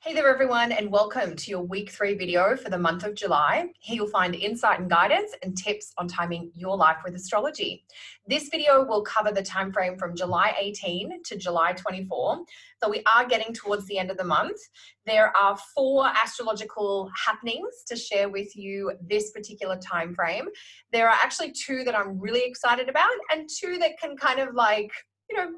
Hey there everyone, and welcome to your week 3 video for the month of July. Here you'll find insight and guidance and tips on timing your life with astrology. This video will cover the time frame from July 18 to July 24. So we are getting towards the end of the month. There are 4 astrological happenings to share with you this particular time frame. There are actually 2 that I'm really excited about and 2 that can kind of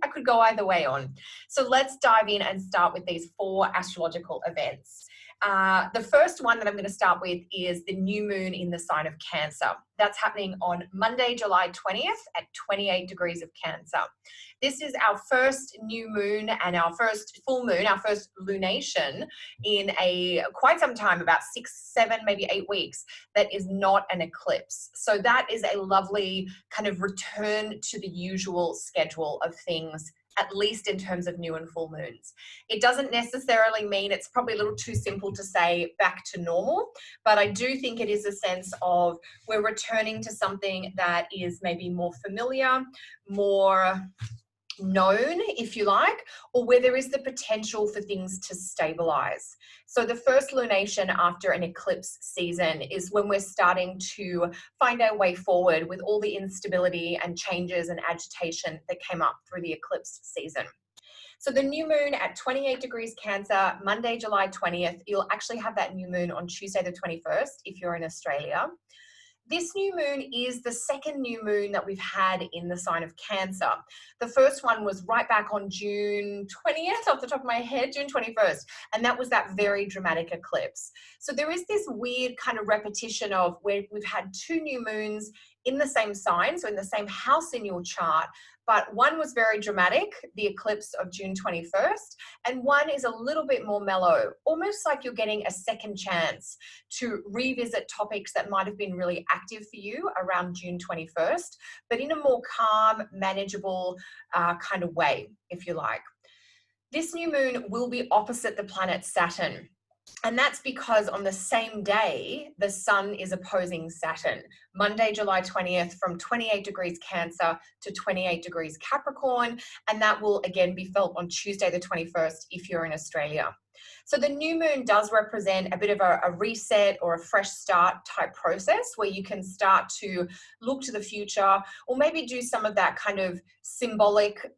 I could go either way on. So let's dive in and start with these 4 astrological events. The first one that I'm going to start with is the new moon in the sign of Cancer. That's happening on Monday, July 20th at 28 degrees of Cancer. This is our first new moon and our first full moon, our first lunation in quite some time, about 6, 7, maybe 8 weeks, that is not an eclipse. So that is a lovely kind of return to the usual schedule of things, at least in terms of new and full moons. It doesn't necessarily mean, it's probably a little too simple to say back to normal, but I do think it is a sense of we're returning to something that is maybe more familiar, more known, if you like, or where there is the potential for things to stabilize. So the first lunation after an eclipse season is when we're starting to find our way forward with all the instability and changes and agitation that came up through the eclipse season. So the new moon at 28 degrees Cancer, Monday, July 20th, you'll actually have that new moon on Tuesday the 21st if you're in Australia. This new moon is the second new moon that we've had in the sign of Cancer. The first one was right back on June 20th, off the top of my head, June 21st, and that was that very dramatic eclipse. So there is this weird kind of repetition of where we've had 2 new moons in the same sign, so in the same house in your chart, but one was very dramatic, the eclipse of June 21st, and one is a little bit more mellow, almost like you're getting a second chance to revisit topics that might have been really active for you around June 21st, but in a more calm, manageable kind of way, if you like. This new moon will be opposite the planet Saturn. And that's because on the same day, the sun is opposing Saturn. Monday, July 20th, from 28 degrees Cancer to 28 degrees Capricorn. And that will again be felt on Tuesday, the 21st, if you're in Australia. So the new moon does represent a bit of a reset or a fresh start type process where you can start to look to the future or maybe do some of that kind of symbolic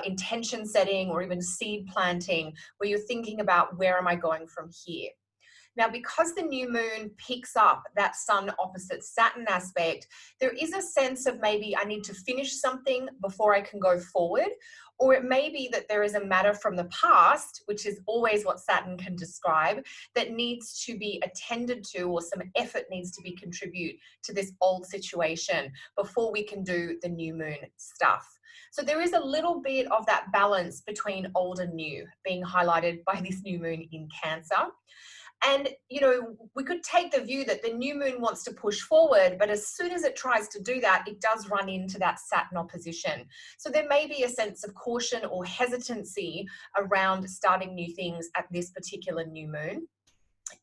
intention setting or even seed planting where you're thinking about where am I going from here. Now, because the new moon picks up that sun opposite Saturn aspect, there is a sense of maybe I need to finish something before I can go forward. Or it may be that there is a matter from the past, which is always what Saturn can describe, that needs to be attended to or some effort needs to be contributed to this old situation before we can do the new moon stuff. So there is a little bit of that balance between old and new being highlighted by this new moon in Cancer. And, we could take the view that the new moon wants to push forward, but as soon as it tries to do that, it does run into that Saturn opposition. So there may be a sense of caution or hesitancy around starting new things at this particular new moon.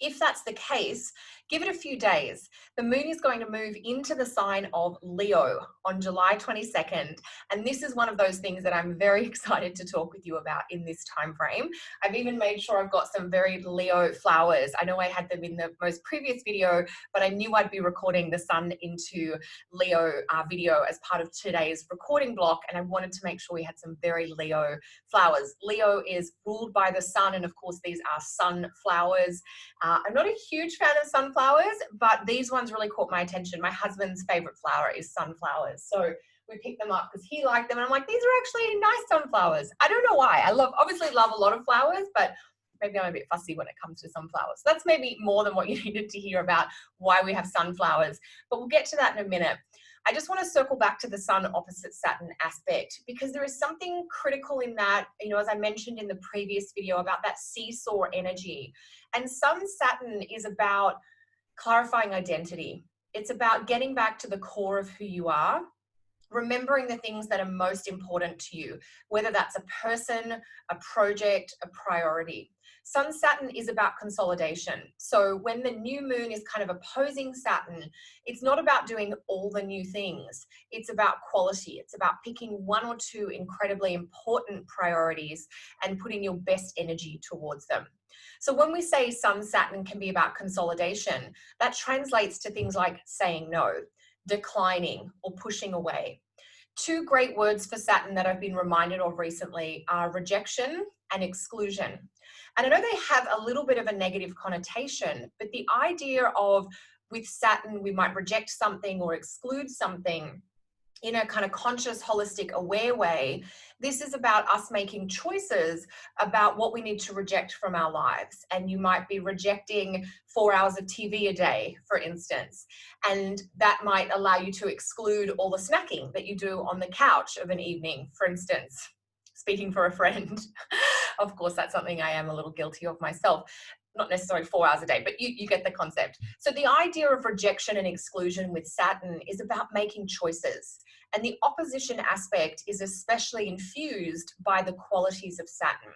If that's the case, give it a few days. The moon is going to move into the sign of Leo on July 22nd. And this is one of those things that I'm very excited to talk with you about in this time frame. I've even made sure I've got some very Leo flowers. I know I had them in the most previous video, but I knew I'd be recording the Sun into Leo video as part of today's recording block. And I wanted to make sure we had some very Leo flowers. Leo is ruled by the sun. And of course, these are sunflowers. I'm not a huge fan of sunflowers, but these ones really caught my attention. My husband's favorite flower is sunflowers. So we picked them up because he liked them. And I'm like, these are actually nice sunflowers. I don't know why. I obviously love a lot of flowers, but maybe I'm a bit fussy when it comes to sunflowers. So that's maybe more than what you needed to hear about why we have sunflowers. But we'll get to that in a minute. I just want to circle back to the sun opposite Saturn aspect because there is something critical in that, as I mentioned in the previous video about that seesaw energy. And Sun Saturn is about clarifying identity. It's about getting back to the core of who you are, remembering the things that are most important to you, whether that's a person, a project, a priority. Sun Saturn is about consolidation. So when the new moon is kind of opposing Saturn, it's not about doing all the new things. It's about quality. It's about picking one or two incredibly important priorities and putting your best energy towards them. So when we say Sun Saturn can be about consolidation, that translates to things like saying no, declining, or pushing away. Two great words for Saturn that I've been reminded of recently are rejection and exclusion. And I know they have a little bit of a negative connotation, but the idea of with Saturn, we might reject something or exclude something in a kind of conscious, holistic, aware way. This is about us making choices about what we need to reject from our lives. And you might be rejecting 4 hours of TV a day, for instance, and that might allow you to exclude all the snacking that you do on the couch of an evening, for instance. Speaking for a friend, of course, that's something I am a little guilty of myself. Not necessarily 4 hours a day, but you get the concept. So the idea of rejection and exclusion with Saturn is about making choices. And the opposition aspect is especially infused by the qualities of Saturn.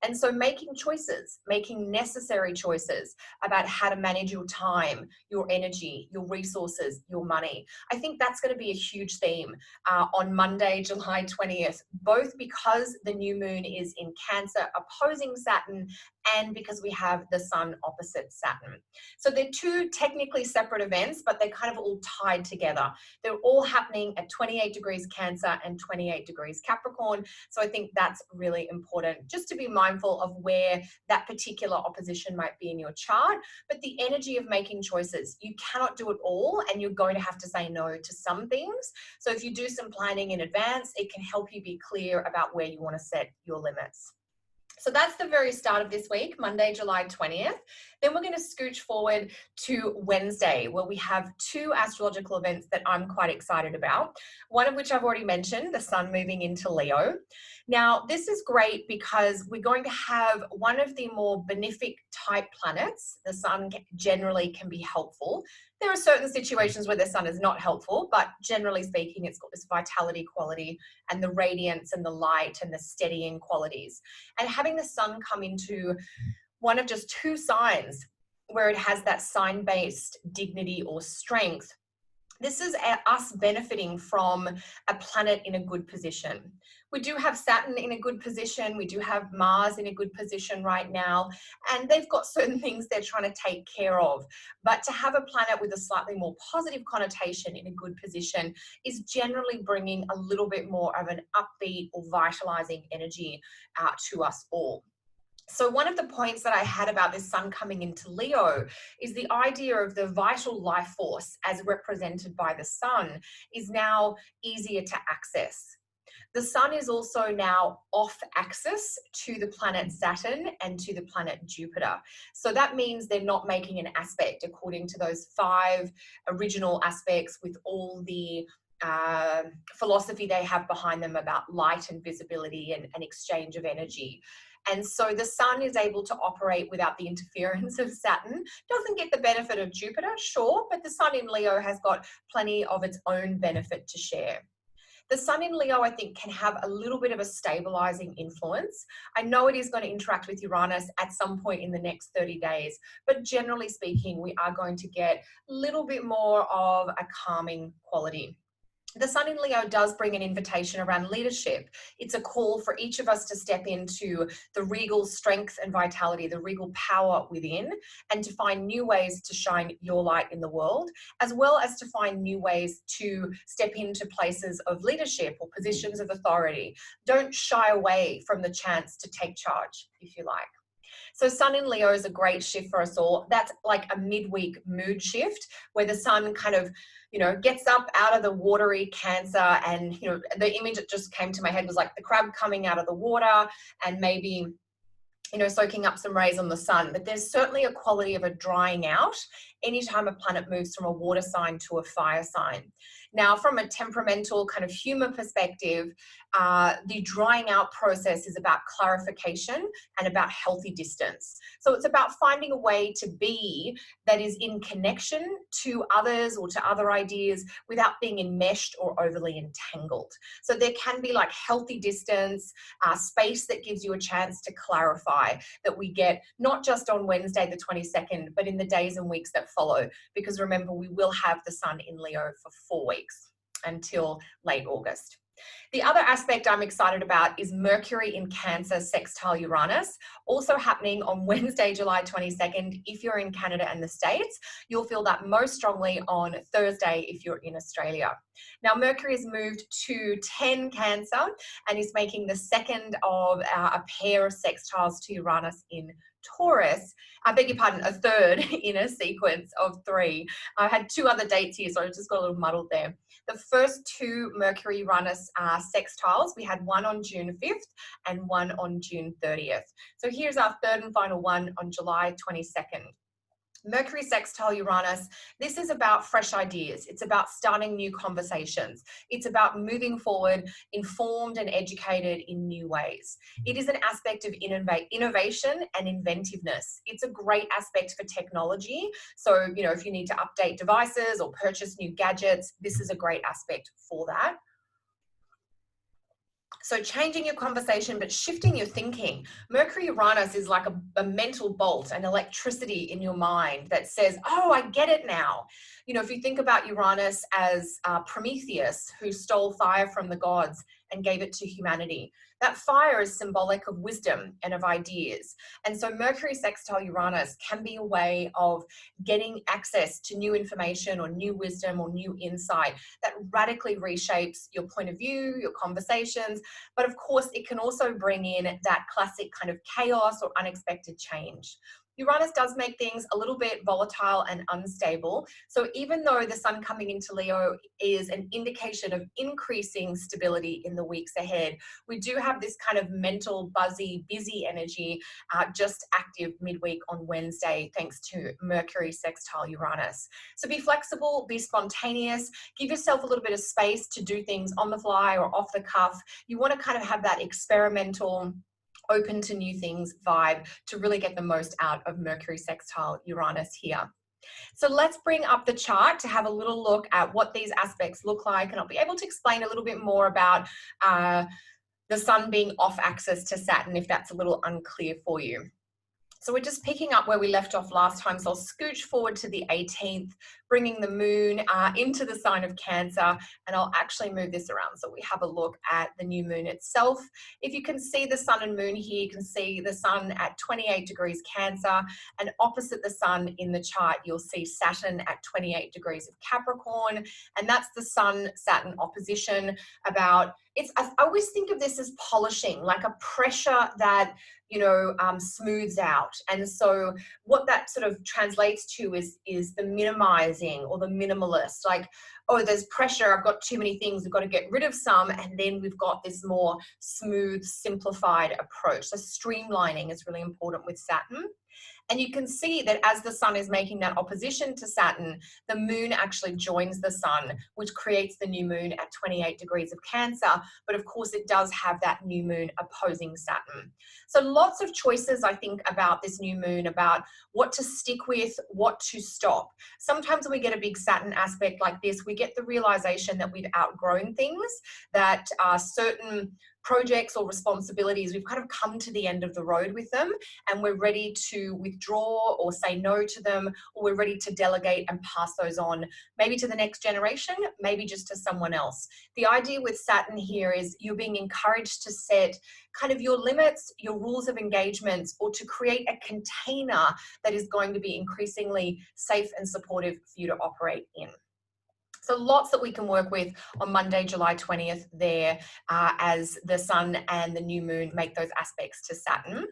And so making choices, making necessary choices about how to manage your time, your energy, your resources, your money. I think that's going to be a huge theme on Monday, July 20th, both because the new moon is in Cancer opposing Saturn and because we have the sun opposite Saturn. So they're two technically separate events, but they're kind of all tied together. They're all happening at 28 degrees Cancer and 28 degrees Capricorn. So I think that's really important just to be mindful of where that particular opposition might be in your chart. But the energy of making choices, you cannot do it all and you're going to have to say no to some things. So if you do some planning in advance, it can help you be clear about where you want to set your limits. So that's the very start of this week, Monday, July 20th. Then we're going to scooch forward to Wednesday, where we have two astrological events that I'm quite excited about. One of which I've already mentioned, the sun moving into Leo. Now, this is great because we're going to have one of the more benefic type planets. The sun generally can be helpful. There are certain situations where the sun is not helpful, but generally speaking, it's got this vitality quality and the radiance and the light and the steadying qualities. And having the sun come into one of just two signs where it has that sign-based dignity or strength, this is us benefiting from a planet in a good position. We do have Saturn in a good position. We do have Mars in a good position right now. And they've got certain things they're trying to take care of. But to have a planet with a slightly more positive connotation in a good position is generally bringing a little bit more of an upbeat or vitalizing energy to us all. So one of the points that I had about this sun coming into Leo is the idea of the vital life force as represented by the sun is now easier to access. The sun is also now off axis to the planet Saturn and to the planet Jupiter. So that means they're not making an aspect according to those 5 original aspects with all the philosophy they have behind them about light and visibility and exchange of energy. And so the sun is able to operate without the interference of Saturn. Doesn't get the benefit of Jupiter, sure, but the sun in Leo has got plenty of its own benefit to share. The sun in Leo, I think, can have a little bit of a stabilizing influence. I know it is going to interact with Uranus at some point in the next 30 days, but generally speaking, we are going to get a little bit more of a calming quality. The sun in Leo does bring an invitation around leadership. It's a call for each of us to step into the regal strength and vitality, the regal power within, and to find new ways to shine your light in the world, as well as to find new ways to step into places of leadership or positions of authority. Don't shy away from the chance to take charge, if you like. So sun in Leo is a great shift for us all. That's like a midweek mood shift where the sun kind of, gets up out of the watery Cancer, and, the image that just came to my head was like the crab coming out of the water and maybe, soaking up some rays on the sun. But there's certainly a quality of a drying out anytime a planet moves from a water sign to a fire sign. Now, from a temperamental kind of humor perspective, the drying out process is about clarification and about healthy distance. So it's about finding a way to be that is in connection to others or to other ideas without being enmeshed or overly entangled. So there can be like healthy distance, space that gives you a chance to clarify, that we get not just on Wednesday the 22nd, but in the days and weeks that follow. Because remember, we will have the sun in Leo for 4 weeks until late August. The other aspect I'm excited about is Mercury in Cancer sextile Uranus, also happening on Wednesday, July 22nd. If you're in Canada and the States, you'll feel that most strongly on Thursday if you're in Australia. Now, Mercury has moved to 10 Cancer and is making the second of a pair of sextiles to Uranus in Taurus. I beg your pardon, a third in a sequence of 3. I had 2 other dates here, so I just got a little muddled there. The first 2 Mercury-Uranus sextiles, we had one on June 5th and one on June 30th. So here's our third and final one on July 22nd. Mercury sextile Uranus, this is about fresh ideas. It's about starting new conversations. It's about moving forward, informed and educated in new ways. It is an aspect of innovation and inventiveness. It's a great aspect for technology. So, you know, if you need to update devices or purchase new gadgets, this is a great aspect for that. So changing your conversation, but shifting your thinking. Mercury Uranus is like a mental bolt, an electricity in your mind that says, oh, I get it now. You know, if you think about Uranus as Prometheus, who stole fire from the gods and gave it to humanity. That fire is symbolic of wisdom and of ideas. And so Mercury sextile Uranus can be a way of getting access to new information or new wisdom or new insight that radically reshapes your point of view, your conversations. But of course, it can also bring in that classic kind of chaos or unexpected change. Uranus does make things a little bit volatile and unstable. So even though the sun coming into Leo is an indication of increasing stability in the weeks ahead, we do have this kind of mental, buzzy, busy energy just active midweek on Wednesday, thanks to Mercury sextile Uranus. So be flexible, be spontaneous, give yourself a little bit of space to do things on the fly or off the cuff. You want to kind of have that experimental, open to new things vibe to really get the most out of Mercury sextile Uranus here. So let's bring up the chart to have a little look at what these aspects look like, and I'll be able to explain a little bit more about the sun being off axis to Saturn if that's a little unclear for you. So we're just picking up where we left off last time. So I'll scooch forward to the 18th, bringing the moon into the sign of Cancer, and I'll actually move this around so we have a look at the new moon itself. If you can see the sun and moon here, you can see the sun at 28 degrees Cancer, and opposite the sun in the chart, you'll see Saturn at 28 degrees of Capricorn, and that's the Sun-Saturn opposition. I always think of this as polishing, like a pressure that smooths out. And so what that sort of translates to is the minimizing or the minimalist, like, oh, there's pressure, I've got too many things, we've got to get rid of some, and then we've got this more smooth, simplified approach. So streamlining is really important with Saturn. And you can see that as the sun is making that opposition to Saturn, the moon actually joins the sun, which creates the new moon at 28 degrees of Cancer. But of course, it does have that new moon opposing Saturn. So lots of choices, I think, about this new moon, about what to stick with, what to stop. Sometimes when we get a big Saturn aspect like this, we get the realization that we've outgrown things, that certain projects or responsibilities, we've kind of come to the end of the road with them, and we're ready to withdraw or say no to them, or we're ready to delegate and pass those on, maybe to the next generation, maybe just to someone else. The idea with Saturn here is you're being encouraged to set kind of your limits, your rules of engagement, or to create a container that is going to be increasingly safe and supportive for you to operate in. So lots that we can work with on Monday, July 20th there as the sun and the new moon make those aspects to Saturn.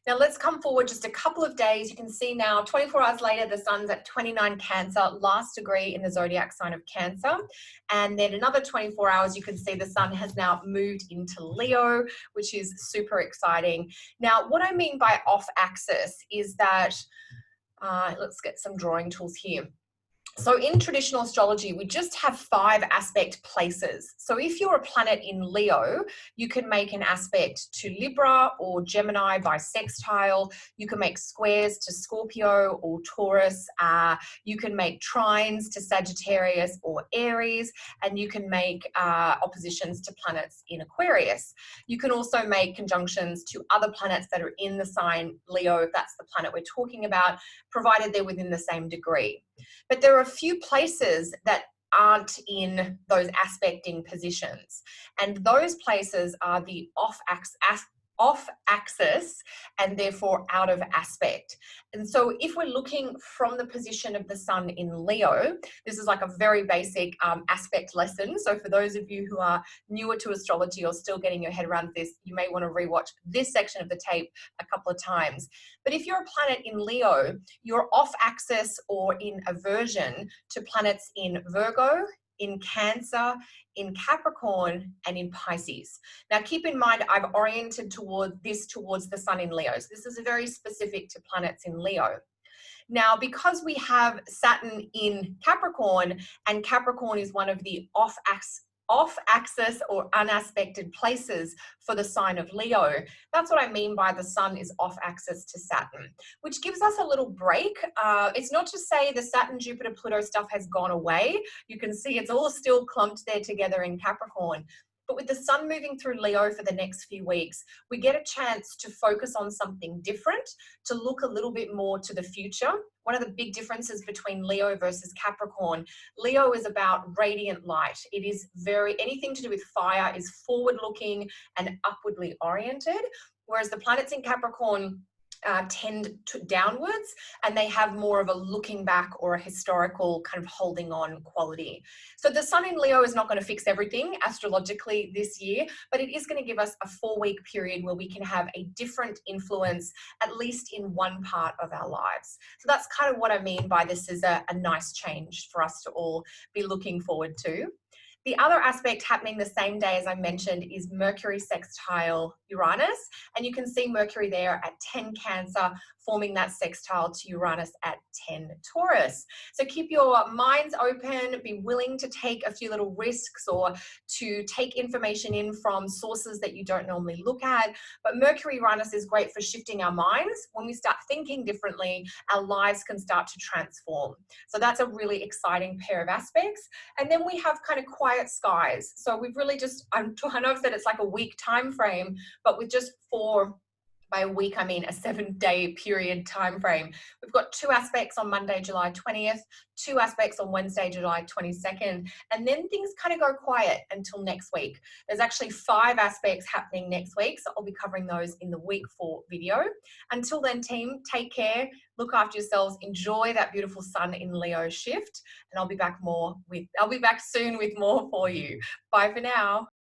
Now let's come forward just a couple of days. You can see now 24 hours later, the sun's at 29 Cancer, last degree in the zodiac sign of Cancer. And then another 24 hours, you can see the sun has now moved into Leo, which is super exciting. Now, what I mean by off axis is that Let's get some drawing tools here. So in traditional astrology, we just have 5 aspect places. So if you're a planet in Leo, you can make an aspect to Libra or Gemini by sextile. You can make squares to Scorpio or Taurus. You can make trines to Sagittarius or Aries, and you can make oppositions to planets in Aquarius. You can also make conjunctions to other planets that are in the sign Leo, if that's the planet we're talking about, provided they're within the same degree. But there are a few places that aren't in those aspecting positions. And those places are the off-axis and therefore out of aspect. And so if we're looking from the position of the sun in Leo, this is like a very basic aspect lesson. So for those of you who are newer to astrology or still getting your head around this, you may want to rewatch this section of the tape a couple of times. But if you're a planet in Leo, you're off axis or in aversion to planets in Virgo, in Cancer, in Capricorn, and in Pisces. Now, keep in mind, I've oriented towards the sun in Leo. So this is very specific to planets in Leo. Now, because we have Saturn in Capricorn, and Capricorn is one of the off-axis or unaspected places for the sign of Leo, that's what I mean by the sun is off-axis to Saturn, which gives us a little break. It's not to say the Saturn, Jupiter, Pluto stuff has gone away. You can see it's all still clumped there together in Capricorn. But with the sun moving through Leo for the next few weeks, we get a chance to focus on something different, to look a little bit more to the future. One of the big differences between Leo versus Capricorn, Leo is about radiant light. It is anything to do with fire is forward looking and upwardly oriented, whereas the planets in Capricorn tend to downwards, and they have more of a looking back or a historical kind of holding on quality. So the sun in Leo is not going to fix everything astrologically this year, but it is going to give us a 4-week period where we can have a different influence, at least in one part of our lives. So that's kind of what I mean by this is a nice change for us to all be looking forward to. The other aspect happening the same day, as I mentioned, is Mercury sextile Uranus. And you can see Mercury there at 10 Cancer, forming that sextile to Uranus at 10 Taurus. So keep your minds open, be willing to take a few little risks or to take information in from sources that you don't normally look at. But Mercury Uranus is great for shifting our minds. When we start thinking differently, our lives can start to transform. So that's a really exciting pair of aspects. And then we have kind of quiet skies. So we've really just, I know I've said it's like a week time frame, but with just 4, by a week, I mean a 7-day period time frame. We've got 2 aspects on Monday, July 20th, 2 aspects on Wednesday, July 22nd, and then things kind of go quiet until next week. There's actually 5 aspects happening next week, so I'll be covering those in the week 4 video. Until then, team, take care, look after yourselves, enjoy that beautiful sun in Leo shift, and I'll be back soon with more for you. Bye for now.